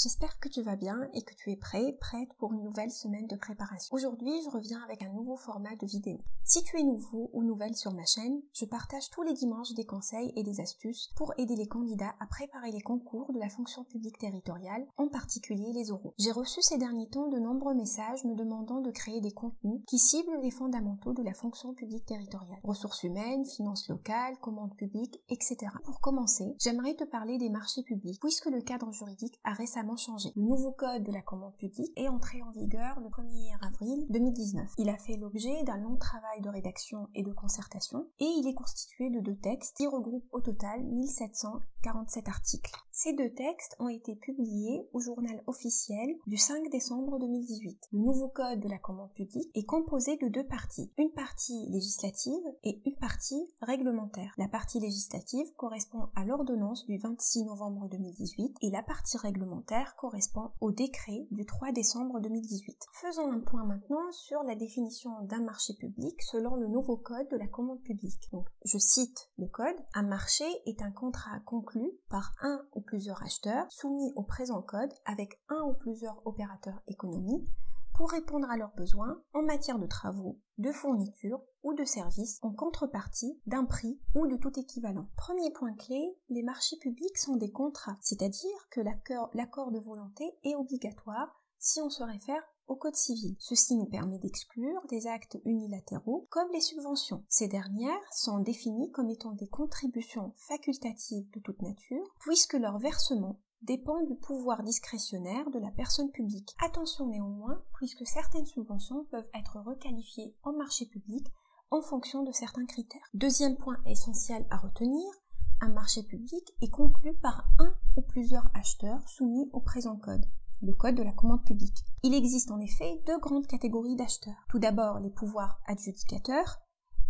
J'espère que tu vas bien et que tu es prête pour une nouvelle semaine de préparation. Aujourd'hui, je reviens avec un nouveau format de vidéo. Si tu es nouveau ou nouvelle sur ma chaîne, je partage tous les dimanches des conseils et des astuces pour aider les candidats à préparer les concours de la fonction publique territoriale, en particulier les oraux. J'ai reçu ces derniers temps de nombreux messages me demandant de créer des contenus qui ciblent les fondamentaux de la fonction publique territoriale. Ressources humaines, finances locales, commandes publiques, etc. Pour commencer, j'aimerais te parler des marchés publics, puisque le cadre juridique a récemment changé. Le nouveau code de la commande publique est entré en vigueur le 1er avril 2019. Il a fait l'objet d'un long travail de rédaction et de concertation et il est constitué de 2 textes qui regroupent au total 1747 articles. Ces 2 textes ont été publiés au journal officiel du 5 décembre 2018. Le nouveau code de la commande publique est composé de 2 parties, une partie législative et une partie réglementaire. La partie législative correspond à l'ordonnance du 26 novembre 2018 et la partie réglementaire correspond au décret du 3 décembre 2018. Faisons un point maintenant sur la définition d'un marché public selon le nouveau code de la commande publique. Donc, je cite le code. Un marché est un contrat conclu par un ou plusieurs acheteurs soumis au présent code avec un ou plusieurs opérateurs économiques pour répondre à leurs besoins en matière de travaux, de fournitures ou de services en contrepartie d'un prix ou de tout équivalent. Premier point clé, les marchés publics sont des contrats, c'est-à-dire que l'accord de volonté est obligatoire si on se réfère au Code civil. Ceci nous permet d'exclure des actes unilatéraux comme les subventions. Ces dernières sont définies comme étant des contributions facultatives de toute nature puisque leur versement dépend du pouvoir discrétionnaire de la personne publique. Attention néanmoins, puisque certaines subventions peuvent être requalifiées en marché public en fonction de certains critères. Deuxième point essentiel à retenir, un marché public est conclu par un ou plusieurs acheteurs soumis au présent code, le code de la commande publique. Il existe en effet 2 grandes catégories d'acheteurs. Tout d'abord les pouvoirs adjudicateurs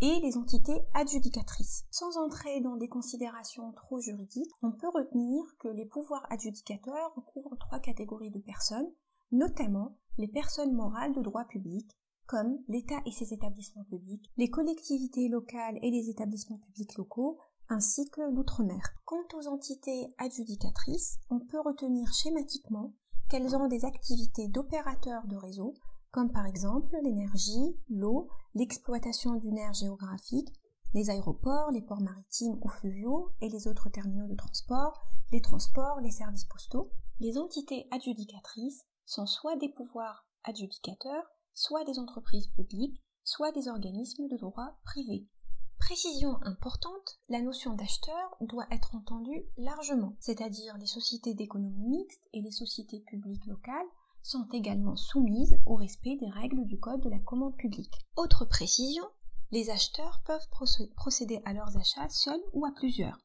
et les entités adjudicatrices. Sans entrer dans des considérations trop juridiques, on peut retenir que les pouvoirs adjudicateurs recouvrent 3 catégories de personnes, notamment les personnes morales de droit public, comme l'État et ses établissements publics, les collectivités locales et les établissements publics locaux, ainsi que l'outre-mer. Quant aux entités adjudicatrices, on peut retenir schématiquement qu'elles ont des activités d'opérateurs de réseau, comme par exemple l'énergie, l'eau, l'exploitation d'une aire géographique, les aéroports, les ports maritimes ou fluviaux et les autres terminaux de transport, les transports, les services postaux. Les entités adjudicatrices sont soit des pouvoirs adjudicateurs, soit des entreprises publiques, soit des organismes de droit privé. Précision importante, la notion d'acheteur doit être entendue largement, c'est-à-dire les sociétés d'économie mixte et les sociétés publiques locales sont également soumises au respect des règles du code de la commande publique. Autre précision, les acheteurs peuvent procéder à leurs achats seuls ou à plusieurs.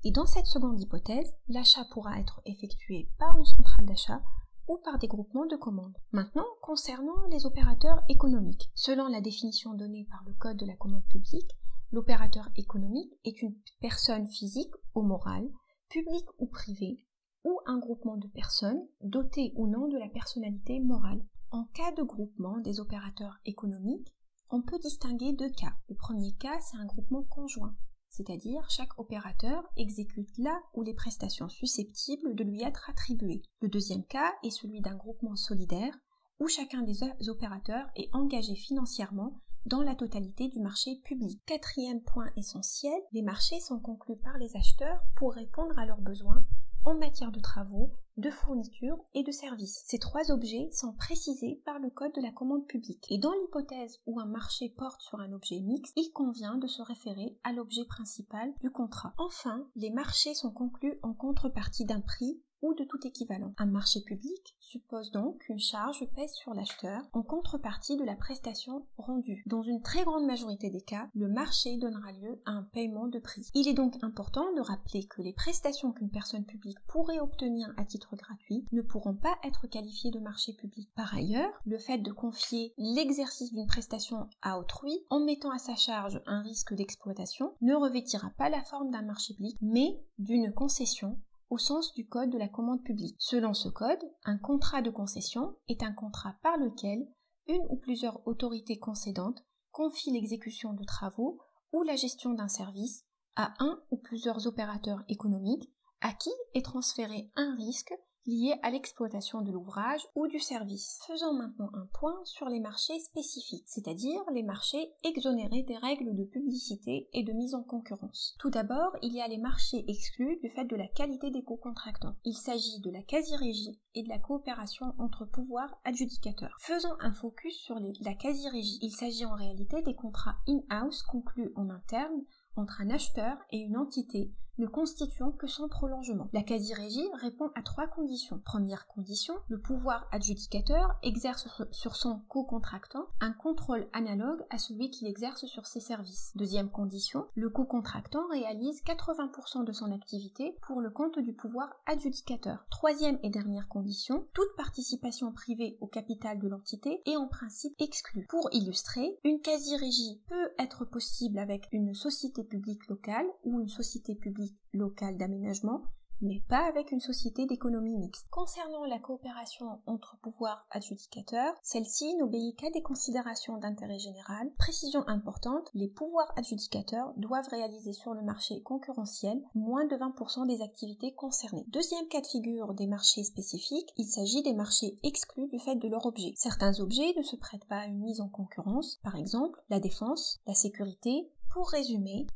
Et dans cette seconde hypothèse, l'achat pourra être effectué par une centrale d'achat ou par des groupements de commandes. Maintenant, concernant les opérateurs économiques, selon la définition donnée par le code de la commande publique, l'opérateur économique est une personne physique ou morale, publique ou privée, ou un groupement de personnes dotées ou non de la personnalité morale. En cas de groupement des opérateurs économiques, on peut distinguer 2 cas. Le premier cas, c'est un groupement conjoint, c'est-à-dire chaque opérateur exécute la ou les prestations susceptibles de lui être attribuées. Le deuxième cas est celui d'un groupement solidaire, où chacun des opérateurs est engagé financièrement dans la totalité du marché public. Quatrième point essentiel, les marchés sont conclus par les acheteurs pour répondre à leurs besoins en matière de travaux, de fournitures et de services. Ces 3 objets sont précisés par le code de la commande publique. Et dans l'hypothèse où un marché porte sur un objet mixte, il convient de se référer à l'objet principal du contrat. Enfin, les marchés sont conclus en contrepartie d'un prix ou de tout équivalent. Un marché public suppose donc qu'une charge pèse sur l'acheteur en contrepartie de la prestation rendue. Dans une très grande majorité des cas, le marché donnera lieu à un paiement de prix. Il est donc important de rappeler que les prestations qu'une personne publique pourrait obtenir à titre gratuit ne pourront pas être qualifiées de marché public. Par ailleurs, le fait de confier l'exercice d'une prestation à autrui en mettant à sa charge un risque d'exploitation ne revêtira pas la forme d'un marché public, mais d'une concession au sens du code de la commande publique. Selon ce code, un contrat de concession est un contrat par lequel une ou plusieurs autorités concédantes confient l'exécution de travaux ou la gestion d'un service à un ou plusieurs opérateurs économiques à qui est transféré un risque liés à l'exploitation de l'ouvrage ou du service. Faisons maintenant un point sur les marchés spécifiques, c'est-à-dire les marchés exonérés des règles de publicité et de mise en concurrence. Tout d'abord, il y a les marchés exclus du fait de la qualité des co-contractants. Il s'agit de la quasi-régie et de la coopération entre pouvoirs adjudicateurs. Faisons un focus sur la quasi-régie. Il s'agit en réalité des contrats in-house conclus en interne entre un acheteur et une entité ne constituant que son prolongement. La quasi-régie répond à 3 conditions. Première condition, le pouvoir adjudicateur exerce sur son co-contractant un contrôle analogue à celui qu'il exerce sur ses services. Deuxième condition, le co-contractant réalise 80% de son activité pour le compte du pouvoir adjudicateur. Troisième et dernière condition, toute participation privée au capital de l'entité est en principe exclue. Pour illustrer, une quasi-régie peut être possible avec une société publique locale ou une société publique locale d'aménagement, mais pas avec une société d'économie mixte. Concernant la coopération entre pouvoirs adjudicateurs, celle-ci n'obéit qu'à des considérations d'intérêt général. Précision importante, les pouvoirs adjudicateurs doivent réaliser sur le marché concurrentiel moins de 20% des activités concernées. Deuxième cas de figure des marchés spécifiques, il s'agit des marchés exclus du fait de leur objet. Certains objets ne se prêtent pas à une mise en concurrence, par exemple la défense, la sécurité. Pour résumer,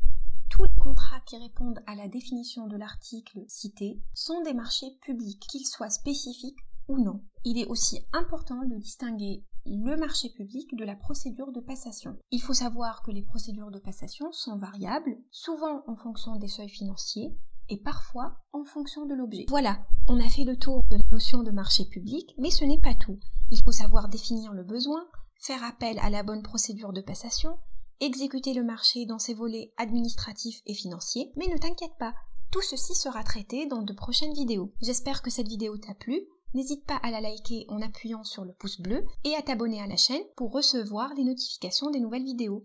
tous les contrats qui répondent à la définition de l'article cité sont des marchés publics, qu'ils soient spécifiques ou non. Il est aussi important de distinguer le marché public de la procédure de passation. Il faut savoir que les procédures de passation sont variables, souvent en fonction des seuils financiers et parfois en fonction de l'objet. Voilà, on a fait le tour de la notion de marché public, mais ce n'est pas tout. Il faut savoir définir le besoin, faire appel à la bonne procédure de passation, exécuter le marché dans ses volets administratifs et financiers, mais ne t'inquiète pas, tout ceci sera traité dans de prochaines vidéos. J'espère que cette vidéo t'a plu, n'hésite pas à la liker en appuyant sur le pouce bleu et à t'abonner à la chaîne pour recevoir les notifications des nouvelles vidéos.